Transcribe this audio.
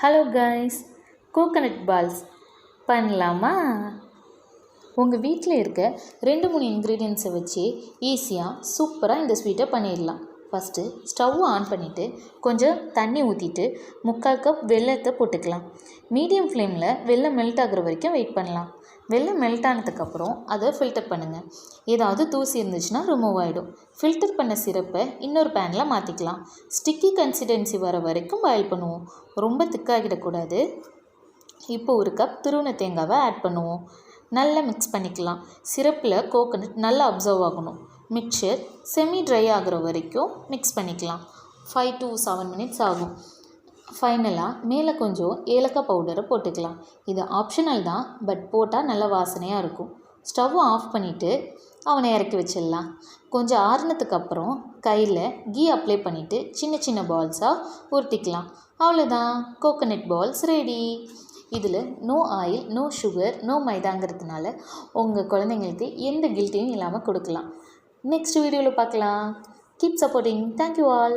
Hello guys, coconut balls பண்ணலாமா? உங்கள் வீட்டில் இருக்க 2-3 இன்க்ரீடியன்ஸை வச்சு ஈஸியாக சூப்பராக இந்த ஸ்வீட்டை பண்ணிடலாம். ஃபஸ்ட்டு ஸ்டவ் ஆன் பண்ணிவிட்டு கொஞ்சம் தண்ணி ஊற்றிட்டு 3/4 கப் வெல்லத்தை போட்டுக்கலாம். மீடியம் ஃப்ளேமில் வெல்லம் மெல்ட் ஆகிற வரைக்கும் வெயிட் பண்ணலாம். வெல்லம் மெல்ட் ஆனதுக்கப்புறம் அதை ஃபில்டர் பண்ணுங்கள். ஏதாவது தூசி இருந்துச்சுன்னா ரிமூவ் ஆகிடும். ஃபில்டர் பண்ண சிரப்பை இன்னொரு பேனில் மாற்றிக்கலாம். ஸ்டிக்கி கன்சிஸ்டன்சி வர வரைக்கும் பாயில் பண்ணுவோம். ரொம்ப திக்காகிடக்கூடாது. இப்போ 1 கப் துருவின தேங்காவை ஆட் பண்ணுவோம். நல்லா மிக்ஸ் பண்ணிக்கலாம். சிரப்பில் கோகனட் நல்லா அப்சர்வ் ஆகணும். மிக்சர் செமி ட்ரை ஆகிற வரைக்கும் மிக்ஸ் பண்ணிக்கலாம். 5 to 7 மினிட்ஸ் ஆகும். ஃபைனலாக மேலே கொஞ்சம் ஏலக்காய் பவுடரை போட்டுக்கலாம். இது ஆப்ஷனல் தான், பட் போட்டால் நல்ல வாசனையாக இருக்கும். ஸ்டவ் ஆஃப் பண்ணிவிட்டு அவனை இறக்கி வச்சிடலாம். கொஞ்சம் ஆறுனதுக்கப்புறம் கையில் கீ அப்ளை பண்ணிவிட்டு சின்ன சின்ன பால்ஸாக உருட்டிக்கலாம். அவ்வளோதான், கோகனட் பால்ஸ் ரெடி. இதில் no oil, no sugar, no மைதாங்கிறதுனால உங்கள் குழந்தைங்களுக்கு எந்த கில்ட்டியும் இல்லாமல் கொடுக்கலாம். நெக்ஸ்ட் வீடியோவில் பார்க்கலாம். Keep supporting. Thank you all.